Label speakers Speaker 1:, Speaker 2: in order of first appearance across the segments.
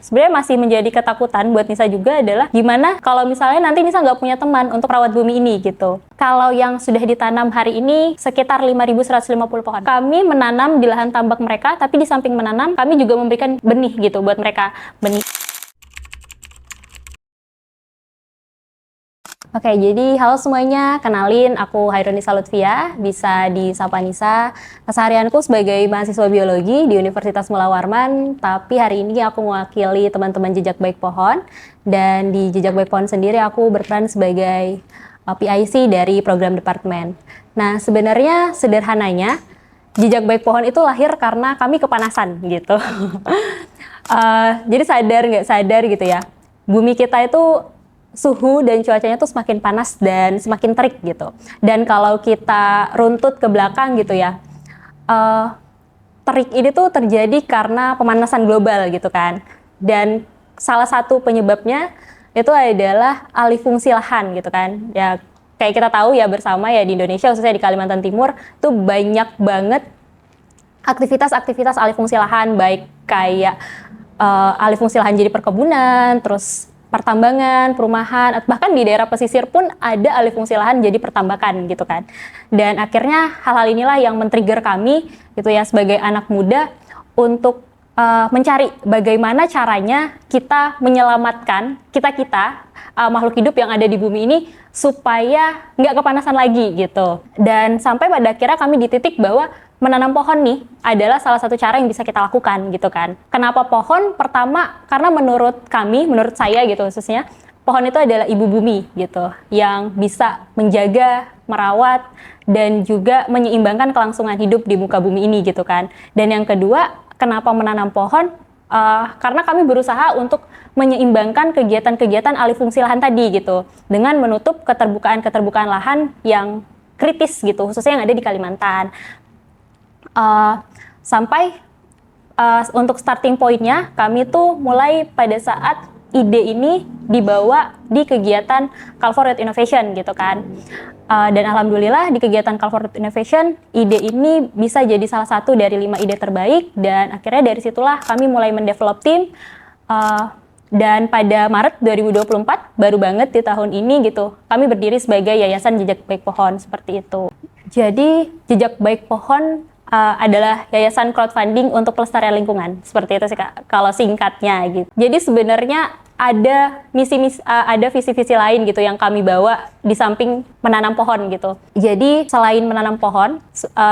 Speaker 1: Sebenarnya masih menjadi ketakutan buat Nisa juga adalah gimana kalau misalnya nanti Nisa nggak punya teman untuk rawat bumi ini gitu. Kalau yang sudah ditanam hari ini sekitar 5.150 pohon. Kami menanam di lahan tambak mereka, tapi di samping menanam, kami juga memberikan benih gitu buat mereka. Benih. Oke, jadi halo semuanya, kenalin aku Hairunisa Lutfia, bisa disapa Nisa. Keseharianku sebagai mahasiswa biologi di Universitas Mula Warman, tapi hari ini aku mewakili teman-teman Jejak Baik Pohon, dan di Jejak Baik Pohon sendiri aku berperan sebagai PIC dari program departemen. Nah, sebenarnya sederhananya, Jejak Baik Pohon itu lahir karena kami kepanasan gitu. Jadi sadar nggak sadar gitu ya, bumi kita itu suhu dan cuacanya tuh semakin panas dan semakin terik gitu. Dan kalau kita runtut ke belakang gitu ya, terik ini tuh terjadi karena pemanasan global gitu kan. Dan salah satu penyebabnya itu adalah alih fungsi lahan gitu kan. Ya kayak kita tahu ya bersama ya di Indonesia, khususnya di Kalimantan Timur, tuh banyak banget aktivitas-aktivitas alih fungsi lahan, baik kayak alih fungsi lahan jadi perkebunan, terus pertambangan, perumahan, bahkan di daerah pesisir pun ada alih fungsi lahan jadi pertambakan gitu kan. Dan akhirnya hal-hal inilah yang men-trigger kami gitu ya sebagai anak muda untuk mencari bagaimana caranya kita menyelamatkan kita-kita makhluk hidup yang ada di bumi ini supaya nggak kepanasan lagi gitu. Dan sampai pada akhirnya kami di titik bahwa menanam pohon nih adalah salah satu cara yang bisa kita lakukan gitu kan. Kenapa pohon? Pertama, karena menurut kami, menurut saya gitu khususnya, pohon itu adalah ibu bumi gitu, yang bisa menjaga, merawat, dan juga menyeimbangkan kelangsungan hidup di muka bumi ini gitu kan. Dan yang kedua, kenapa menanam pohon? Karena kami berusaha untuk menyeimbangkan kegiatan-kegiatan alih fungsi lahan tadi gitu, dengan menutup keterbukaan lahan yang kritis gitu, khususnya yang ada di Kalimantan. Sampai untuk starting point-nya kami tuh mulai pada saat ide ini dibawa di kegiatan Call for Youth Innovation gitu kan. Dan alhamdulillah di kegiatan Call for Youth Innovation ide ini bisa jadi salah satu dari 5 ide terbaik, dan akhirnya dari situlah kami mulai mendevelop tim. Dan pada Maret 2024 baru banget di tahun ini gitu kami berdiri sebagai Yayasan Jejak Baik Pohon seperti itu. Jadi Jejak Baik Pohon adalah yayasan crowdfunding untuk pelestarian lingkungan, seperti itu sih Kak, kalau singkatnya gitu. Jadi sebenarnya ada ada visi-visi lain gitu yang kami bawa di samping menanam pohon gitu. Jadi selain menanam pohon,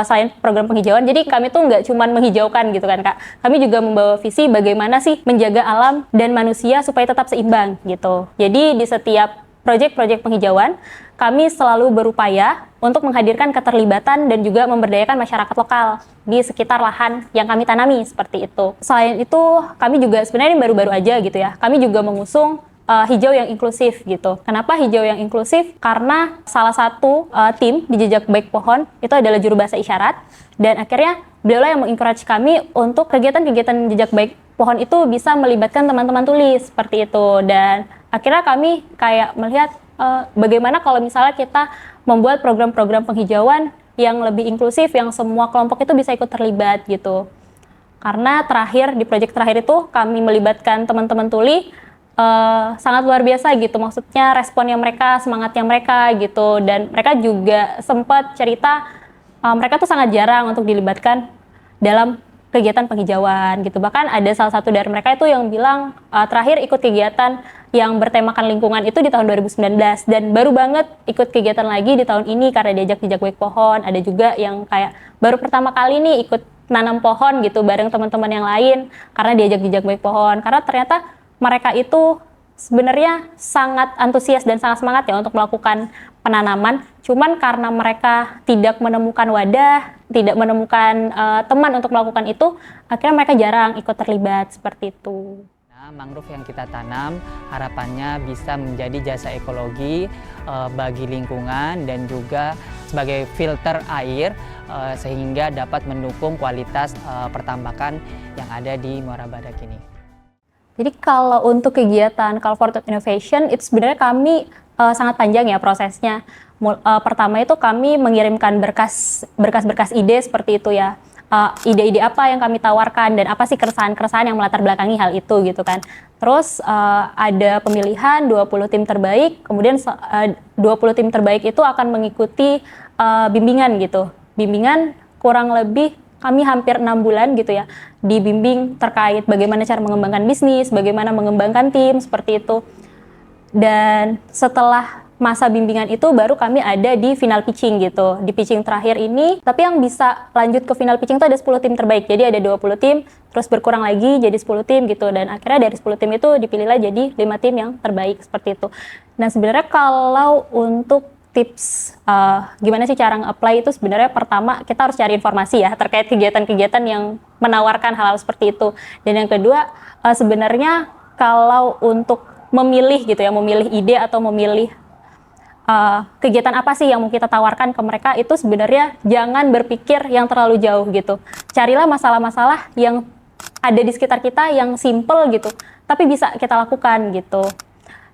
Speaker 1: selain program penghijauan, jadi kami tuh nggak cuma menghijaukan gitu kan Kak. Kami juga membawa visi bagaimana sih menjaga alam dan manusia supaya tetap seimbang gitu. Jadi di setiap proyek-proyek penghijauan, kami selalu berupaya untuk menghadirkan keterlibatan dan juga memberdayakan masyarakat lokal di sekitar lahan yang kami tanami, seperti itu. Selain itu, kami juga sebenarnya ini baru-baru aja gitu ya, kami juga mengusung hijau yang inklusif gitu. Kenapa hijau yang inklusif? Karena salah satu tim di Jejak Baik Pohon itu adalah juru bahasa isyarat, dan akhirnya beliau yang mengencourage kami untuk kegiatan-kegiatan Jejak Baik Pohon itu bisa melibatkan teman-teman tulis, seperti itu. Dan akhirnya kami kayak melihat bagaimana kalau misalnya kita membuat program-program penghijauan yang lebih inklusif, yang semua kelompok itu bisa ikut terlibat gitu. Karena di proyek terakhir itu kami melibatkan teman-teman tuli, sangat luar biasa gitu, maksudnya responnya mereka, semangatnya mereka gitu, dan mereka juga sempat cerita mereka tuh sangat jarang untuk dilibatkan dalam kegiatan penghijauan gitu. Bahkan ada salah satu dari mereka itu yang bilang terakhir ikut kegiatan yang bertemakan lingkungan itu di tahun 2019, dan baru banget ikut kegiatan lagi di tahun ini karena diajak Jejak Baik Pohon. Ada juga yang kayak baru pertama kali nih ikut nanam pohon gitu bareng teman-teman yang lain karena diajak Jejak Baik Pohon, karena ternyata mereka itu sebenarnya sangat antusias dan sangat semangat ya untuk melakukan penanaman, cuman karena mereka tidak menemukan wadah, tidak menemukan teman untuk melakukan itu, akhirnya mereka jarang ikut terlibat, seperti itu.
Speaker 2: Mangrove yang kita tanam harapannya bisa menjadi jasa ekologi bagi lingkungan dan juga sebagai filter air sehingga dapat mendukung kualitas pertambakan yang ada di Muara Badak ini.
Speaker 1: Jadi kalau untuk kegiatan Call for Youth Innovation itu sebenarnya kami sangat panjang ya prosesnya. Pertama itu kami mengirimkan berkas ide seperti itu ya. ide-ide apa yang kami tawarkan dan apa sih keresahan-keresahan yang melatar belakangi hal itu gitu kan. Terus ada pemilihan 20 tim terbaik, kemudian 20 tim terbaik itu akan mengikuti bimbingan gitu. Bimbingan kurang lebih kami hampir 6 bulan gitu ya, dibimbing terkait bagaimana cara mengembangkan bisnis, bagaimana mengembangkan tim, seperti itu. Dan setelah masa bimbingan itu baru kami ada di final pitching gitu. Di pitching terakhir ini, tapi yang bisa lanjut ke final pitching itu ada 10 tim terbaik. Jadi ada 20 tim, terus berkurang lagi jadi 10 tim gitu. Dan akhirnya dari 10 tim itu dipilihlah jadi 5 tim yang terbaik, seperti itu. Nah sebenarnya kalau untuk tips gimana sih cara nge-apply itu, sebenarnya pertama kita harus cari informasi ya terkait kegiatan-kegiatan yang menawarkan hal-hal seperti itu. Dan yang kedua sebenarnya kalau untuk memilih gitu ya, memilih ide atau memilih kegiatan apa sih yang mau kita tawarkan ke mereka, itu sebenarnya jangan berpikir yang terlalu jauh gitu. Carilah masalah-masalah yang ada di sekitar kita yang simple gitu, tapi bisa kita lakukan gitu.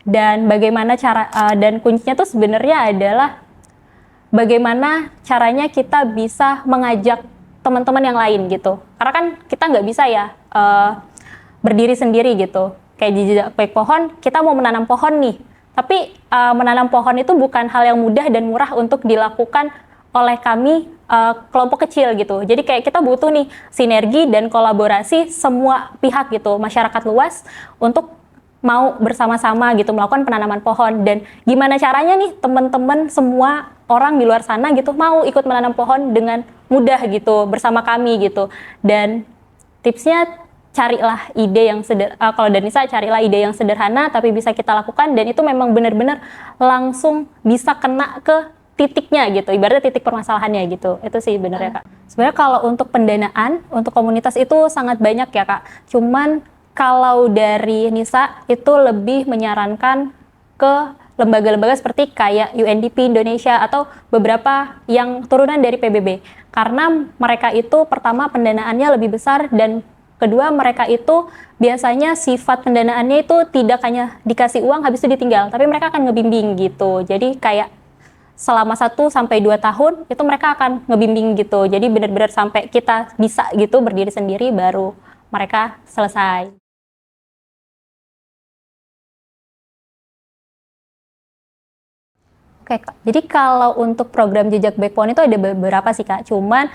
Speaker 1: Dan bagaimana cara dan kuncinya tuh sebenarnya adalah bagaimana caranya kita bisa mengajak teman-teman yang lain gitu. Karena kan kita nggak bisa ya berdiri sendiri gitu. Kayak di Jejak Baik Pohon, kita mau menanam pohon nih. Tapi menanam pohon itu bukan hal yang mudah dan murah untuk dilakukan oleh kami kelompok kecil gitu. Jadi kayak kita butuh nih sinergi dan kolaborasi semua pihak gitu, masyarakat luas untuk mau bersama-sama gitu melakukan penanaman pohon. Dan gimana caranya nih teman-teman semua orang di luar sana gitu mau ikut menanam pohon dengan mudah gitu bersama kami gitu. Dan tipsnya carilah ide yang kalau Danisa carilah ide yang sederhana tapi bisa kita lakukan, dan itu memang benar-benar langsung bisa kena ke titiknya gitu, ibaratnya titik permasalahannya gitu. Itu sih benernya Kak. Sebenarnya kalau untuk pendanaan untuk komunitas itu sangat banyak ya Kak. Cuman kalau dari Nisa itu lebih menyarankan ke lembaga-lembaga seperti kayak UNDP Indonesia atau beberapa yang turunan dari PBB. Karena mereka itu pertama pendanaannya lebih besar, dan kedua mereka itu biasanya sifat pendanaannya itu tidak hanya dikasih uang habis itu ditinggal, tapi mereka akan ngebimbing gitu. Jadi kayak selama 1-2 tahun itu mereka akan ngebimbing gitu. Jadi benar-benar sampai kita bisa gitu berdiri sendiri baru mereka selesai. Oke Kak, jadi kalau untuk program Jejak Baik Pohon itu ada beberapa sih Kak, cuman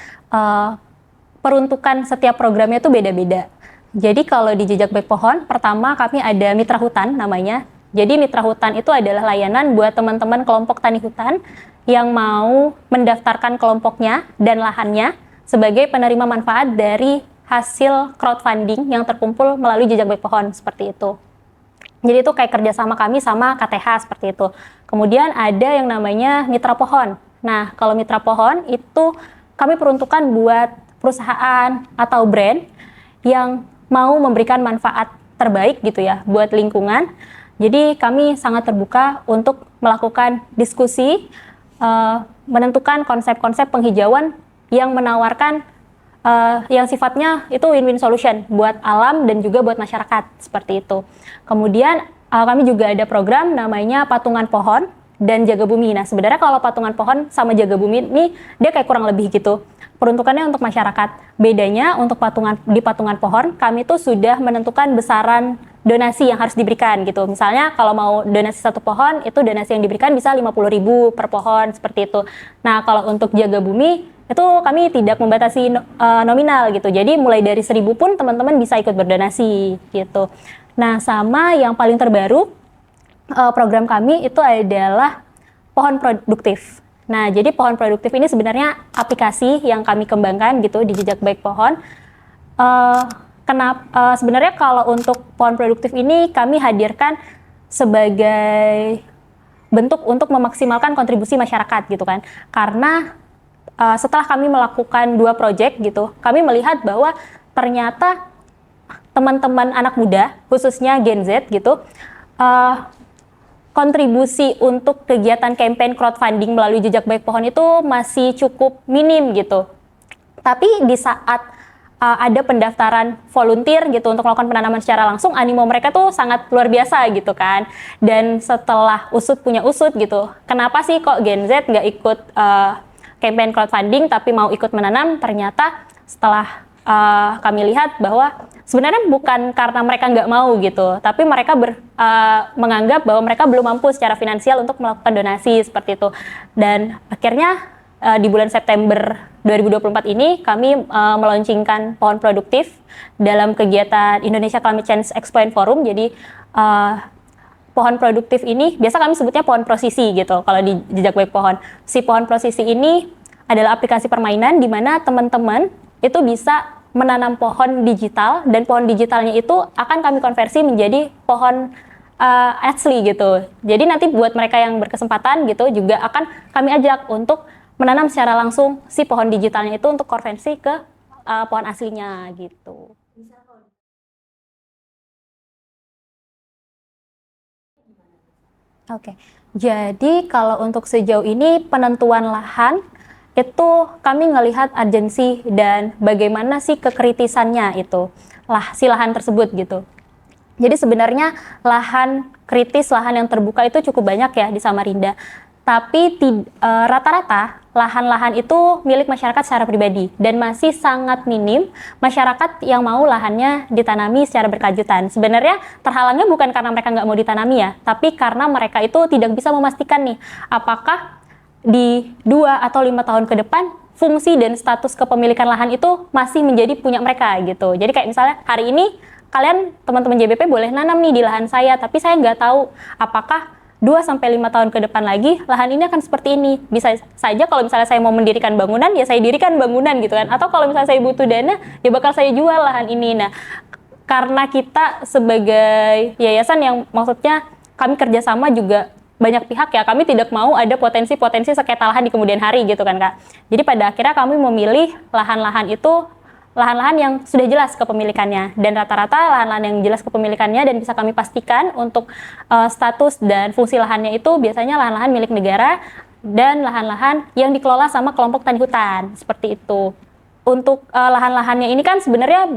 Speaker 1: peruntukan setiap programnya itu beda-beda. Jadi kalau di Jejak Baik Pohon, pertama kami ada Mitra Hutan namanya. Jadi Mitra Hutan itu adalah layanan buat teman-teman kelompok tani hutan yang mau mendaftarkan kelompoknya dan lahannya sebagai penerima manfaat dari hasil crowdfunding yang terkumpul melalui Jejak Baik Pohon, seperti itu. Jadi itu kayak kerjasama kami sama KTH seperti itu. Kemudian ada yang namanya Mitra Pohon. Nah, kalau Mitra Pohon itu kami peruntukan buat perusahaan atau brand yang mau memberikan manfaat terbaik gitu ya buat lingkungan. Jadi kami sangat terbuka untuk melakukan diskusi, menentukan konsep-konsep penghijauan yang menawarkan yang sifatnya itu win-win solution buat alam dan juga buat masyarakat, seperti itu. Kemudian kami juga ada program namanya Patungan Pohon dan Jaga Bumi. Nah sebenarnya kalau Patungan Pohon sama Jaga Bumi ini dia kayak kurang lebih gitu. Peruntukannya untuk masyarakat. Bedanya untuk di Patungan Pohon kami tuh sudah menentukan besaran donasi yang harus diberikan gitu. Misalnya kalau mau donasi 1 pohon itu donasi yang diberikan bisa 50.000 per pohon, seperti itu. Nah kalau untuk Jaga Bumi itu kami tidak membatasi nominal gitu. Jadi mulai dari 1.000 pun teman-teman bisa ikut berdonasi gitu. Nah sama yang paling terbaru program kami itu adalah Pohon Produktif. Nah jadi Pohon Produktif ini sebenarnya aplikasi yang kami kembangkan gitu di Jejak Baik Pohon. Sebenarnya kalau untuk Pohon Produktif ini kami hadirkan sebagai bentuk untuk memaksimalkan kontribusi masyarakat gitu kan. Karena setelah kami melakukan 2 proyek gitu, kami melihat bahwa ternyata teman-teman anak muda, khususnya Gen Z gitu, kontribusi untuk kegiatan campaign crowdfunding melalui Jejak Baik Pohon itu masih cukup minim gitu. Tapi di saat ada pendaftaran volunteer gitu untuk melakukan penanaman secara langsung, animo mereka tuh sangat luar biasa gitu kan. Dan setelah punya usut gitu, kenapa sih kok Gen Z nggak ikut campaign crowdfunding tapi mau ikut menanam? Ternyata setelah kami lihat bahwa sebenarnya bukan karena mereka nggak mau gitu, tapi mereka menganggap bahwa mereka belum mampu secara finansial untuk melakukan donasi seperti itu. Dan akhirnya di bulan September 2024 ini kami meluncurkan pohon produktif dalam kegiatan Indonesia Climate Change Expo and Forum. Jadi pohon produktif ini biasa kami sebutnya pohon prosisi gitu kalau di jejak baik pohon. Si pohon prosisi ini adalah aplikasi permainan di mana teman-teman itu bisa menanam pohon digital, dan pohon digitalnya itu akan kami konversi menjadi pohon asli gitu. Jadi nanti buat mereka yang berkesempatan gitu juga akan kami ajak untuk menanam secara langsung si pohon digitalnya itu untuk konversi ke pohon aslinya gitu. Oke, jadi kalau untuk sejauh ini penentuan lahan itu kami ngelihat urgensi dan bagaimana sih kekritisannya itu si lahan tersebut gitu. Jadi sebenarnya lahan kritis, lahan yang terbuka itu cukup banyak ya di Samarinda. Tapi rata-rata lahan-lahan itu milik masyarakat secara pribadi dan masih sangat minim masyarakat yang mau lahannya ditanami secara berkelanjutan. Sebenarnya terhalangnya bukan karena mereka nggak mau ditanami ya, tapi karena mereka itu tidak bisa memastikan nih apakah di 2 atau 5 tahun ke depan fungsi dan status kepemilikan lahan itu masih menjadi punya mereka gitu. Jadi kayak misalnya hari ini kalian teman-teman JBP boleh nanam nih di lahan saya, tapi saya nggak tahu apakah 2-5 tahun ke depan lagi lahan ini akan seperti ini. Bisa saja kalau misalnya saya mau mendirikan bangunan, ya saya dirikan bangunan gitu kan. Atau kalau misalnya saya butuh dana, ya bakal saya jual lahan ini. Nah, karena kita sebagai yayasan yang maksudnya kami kerjasama juga banyak pihak ya, kami tidak mau ada potensi-potensi sengketa lahan di kemudian hari gitu kan Kak. Jadi pada akhirnya kami memilih lahan-lahan itu lahan-lahan yang sudah jelas kepemilikannya, dan rata-rata lahan-lahan yang jelas kepemilikannya dan bisa kami pastikan untuk status dan fungsi lahannya itu biasanya lahan-lahan milik negara dan lahan-lahan yang dikelola sama kelompok tani hutan, seperti itu. Untuk lahan-lahannya ini kan sebenarnya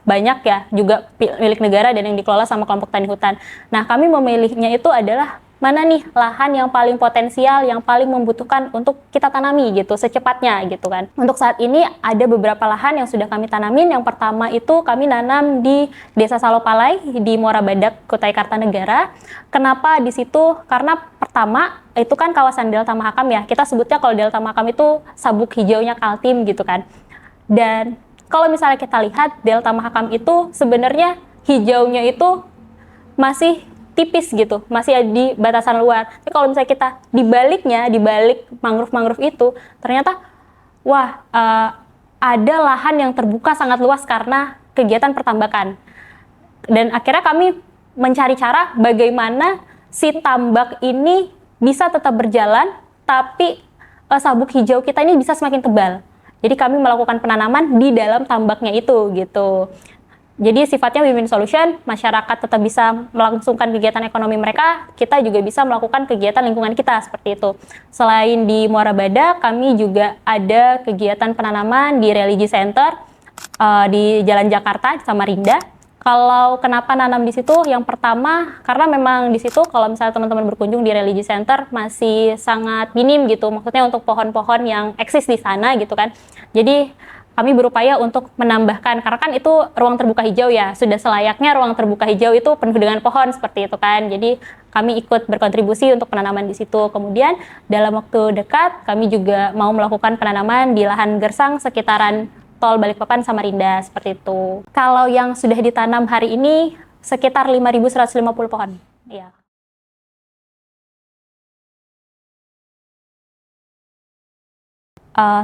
Speaker 1: banyak ya, juga milik negara dan yang dikelola sama kelompok tani hutan. Nah, kami memilihnya itu adalah mana nih lahan yang paling potensial, yang paling membutuhkan untuk kita tanami gitu secepatnya gitu kan. Untuk saat ini ada beberapa lahan yang sudah kami tanamin. Yang pertama itu kami nanam di Desa Salopalai di Muara Badak, Kutai Kartanegara. Kenapa di situ? Karena pertama itu kan kawasan Delta Mahakam ya. Kita sebutnya kalau Delta Mahakam itu sabuk hijaunya Kaltim gitu kan. Dan kalau misalnya kita lihat Delta Mahakam itu sebenarnya hijaunya itu masih tipis gitu, masih di batasan luar. Tapi kalau misalnya kita di balik mangrove-mangrove itu, ternyata wah ada lahan yang terbuka sangat luas karena kegiatan pertambakan. Dan akhirnya kami mencari cara bagaimana si tambak ini bisa tetap berjalan, tapi sabuk hijau kita ini bisa semakin tebal. Jadi kami melakukan penanaman di dalam tambaknya itu gitu. Jadi sifatnya win-win solution, masyarakat tetap bisa melangsungkan kegiatan ekonomi mereka, kita juga bisa melakukan kegiatan lingkungan kita, seperti itu. Selain di Muara Badak, kami juga ada kegiatan penanaman di Religi Center di Jalan Jakarta, Samarinda. Kalau kenapa nanam di situ? Yang pertama, karena memang di situ kalau misalnya teman-teman berkunjung di Religi Center masih sangat minim gitu, maksudnya untuk pohon-pohon yang eksis di sana gitu kan. Jadi kami berupaya untuk menambahkan, karena kan itu ruang terbuka hijau ya, sudah selayaknya ruang terbuka hijau itu penuh dengan pohon seperti itu kan. Jadi kami ikut berkontribusi untuk penanaman di situ. Kemudian dalam waktu dekat kami juga mau melakukan penanaman di lahan gersang sekitaran Tol Balikpapan Samarinda, seperti itu. Kalau yang sudah ditanam hari ini sekitar 5.150 pohon. Iya.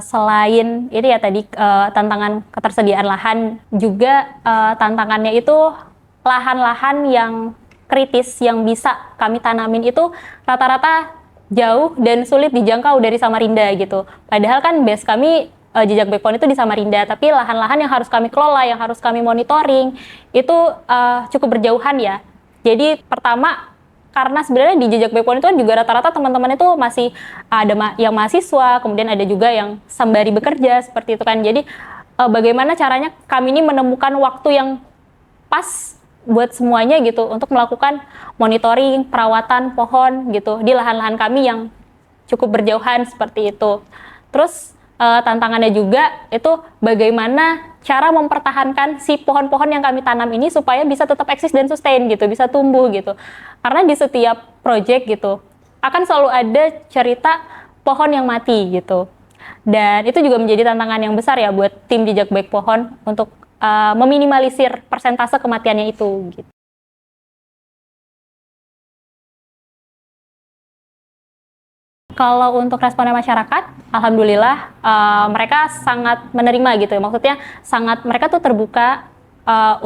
Speaker 1: Selain ini ya tadi tantangan ketersediaan lahan, juga tantangannya itu lahan-lahan yang kritis yang bisa kami tanamin itu rata-rata jauh dan sulit dijangkau dari Samarinda gitu. Padahal kan base kami jejak baik pohon itu di Samarinda, tapi lahan-lahan yang harus kami kelola, yang harus kami monitoring itu cukup berjauhan ya. Jadi pertama, karena sebenarnya di jejak baik pohon itu kan juga rata-rata teman-teman itu masih ada yang mahasiswa, kemudian ada juga yang sembari bekerja seperti itu kan. Jadi bagaimana caranya kami ini menemukan waktu yang pas buat semuanya gitu untuk melakukan monitoring, perawatan pohon gitu di lahan-lahan kami yang cukup berjauhan seperti itu. Terus tantangannya juga itu bagaimana cara mempertahankan si pohon-pohon yang kami tanam ini supaya bisa tetap eksis dan sustain gitu, bisa tumbuh gitu. Karena di setiap project gitu akan selalu ada cerita pohon yang mati gitu. Dan itu juga menjadi tantangan yang besar ya buat tim Jejak Baik Pohon untuk meminimalisir persentase kematiannya itu gitu. Kalau untuk responnya masyarakat, alhamdulillah mereka sangat menerima gitu. Maksudnya mereka tuh terbuka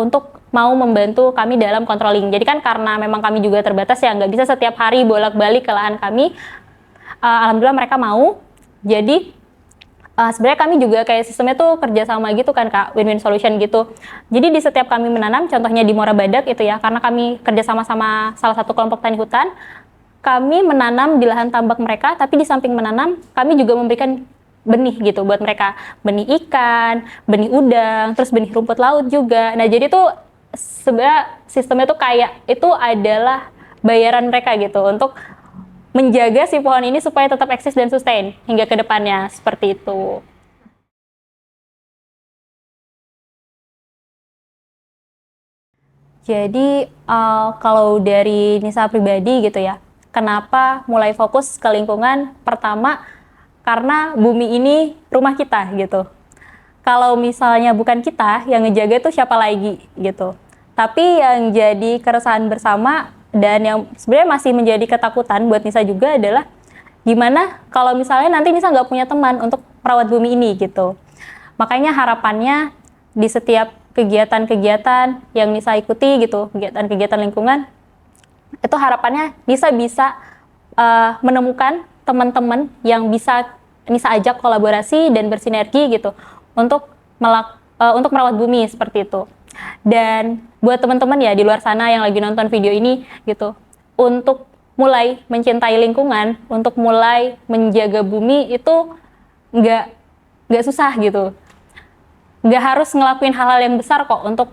Speaker 1: untuk mau membantu kami dalam controlling. Jadi kan karena memang kami juga terbatas ya, nggak bisa setiap hari bolak-balik ke lahan kami. Alhamdulillah mereka mau. Jadi sebenarnya kami juga kayak sistemnya tuh kerjasama gitu kan Kak, win-win solution gitu. Jadi di setiap kami menanam, contohnya di Muara Badak itu ya, karena kami kerjasama sama salah satu kelompok tani hutan, kami menanam di lahan tambak mereka, tapi di samping menanam, kami juga memberikan benih gitu buat mereka. Benih ikan, benih udang, terus benih rumput laut juga. Nah jadi tuh sebenarnya sistemnya tuh kayak itu adalah bayaran mereka gitu untuk menjaga si pohon ini supaya tetap eksis dan sustain hingga ke depannya, seperti itu. Jadi kalau dari Nisa pribadi gitu ya, kenapa mulai fokus ke lingkungan? Pertama, karena bumi ini rumah kita gitu. Kalau misalnya bukan kita yang ngejaga tuh siapa lagi gitu. Tapi yang jadi keresahan bersama dan yang sebenarnya masih menjadi ketakutan buat Nisa juga adalah gimana kalau misalnya nanti Nisa nggak punya teman untuk merawat bumi ini gitu. Makanya harapannya di setiap kegiatan-kegiatan yang Nisa ikuti gitu, kegiatan-kegiatan lingkungan, itu harapannya Nisa bisa menemukan teman-teman yang bisa Nisa ajak kolaborasi dan bersinergi gitu untuk merawat bumi seperti itu. Dan buat teman-teman ya di luar sana yang lagi nonton video ini gitu, untuk mulai mencintai lingkungan, untuk mulai menjaga bumi itu nggak susah gitu. Nggak harus ngelakuin hal-hal yang besar kok untuk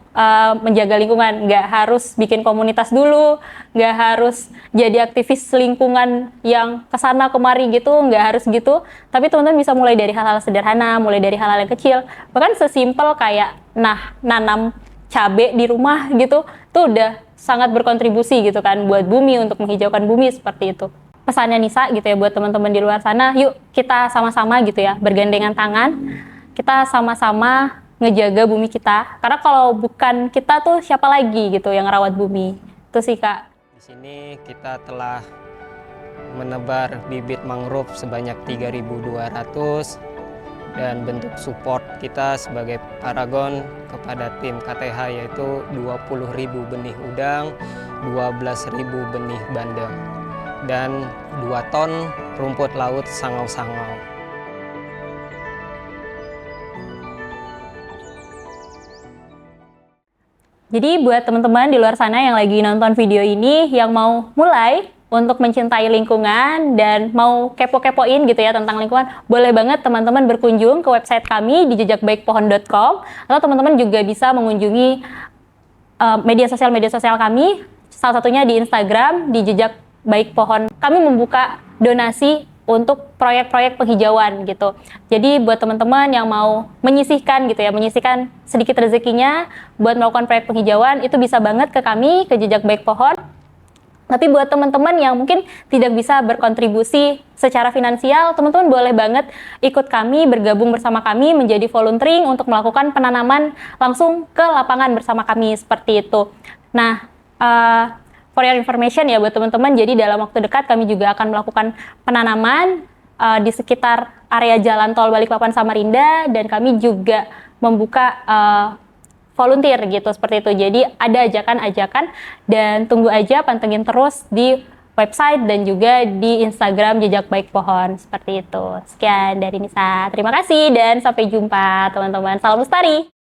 Speaker 1: menjaga lingkungan. Nggak harus bikin komunitas dulu, nggak harus jadi aktivis lingkungan yang kesana kemari gitu, nggak harus gitu. Tapi teman-teman bisa mulai dari hal-hal sederhana, mulai dari hal-hal yang kecil. Bahkan sesimpel kayak nanam cabai di rumah gitu, tuh udah sangat berkontribusi gitu kan buat bumi, untuk menghijaukan bumi seperti itu. Pesannya Nisa gitu ya buat teman-teman di luar sana, yuk kita sama-sama gitu ya, bergandengan tangan, kita sama-sama ngejaga bumi kita. Karena kalau bukan kita tuh siapa lagi gitu yang ngerawat bumi. Itu sih Kak.
Speaker 3: Di sini kita telah menebar bibit mangrove sebanyak 3.200 dan bentuk support kita sebagai Paragon kepada tim KTH yaitu 20.000 benih udang, 12.000 benih bandeng, dan 2 ton rumput laut sangau-sangau.
Speaker 1: Jadi buat teman-teman di luar sana yang lagi nonton video ini, yang mau mulai untuk mencintai lingkungan dan mau kepo-kepoin gitu ya tentang lingkungan, boleh banget teman-teman berkunjung ke website kami di jejakbaikpohon.com, atau teman-teman juga bisa mengunjungi media sosial kami, salah satunya di Instagram di Jejak Baik Pohon. Kami membuka donasi untuk proyek-proyek penghijauan gitu. Jadi buat teman-teman yang mau menyisihkan gitu ya, menyisihkan sedikit rezekinya buat melakukan proyek penghijauan, itu bisa banget ke kami, ke Jejak Baik Pohon. Tapi buat teman-teman yang mungkin tidak bisa berkontribusi secara finansial, teman-teman boleh banget ikut kami, bergabung bersama kami menjadi volunteering untuk melakukan penanaman langsung ke lapangan bersama kami seperti itu. Nah, for your information ya buat teman-teman, jadi dalam waktu dekat kami juga akan melakukan penanaman di sekitar area jalan tol Balikpapan Samarinda, dan kami juga membuka volunteer gitu seperti itu. Jadi ada ajakan-ajakan, dan tunggu aja, pantengin terus di website dan juga di Instagram Jejak Baik Pohon seperti itu. Sekian dari Nisa. Terima kasih dan sampai jumpa teman-teman. Salam lestari.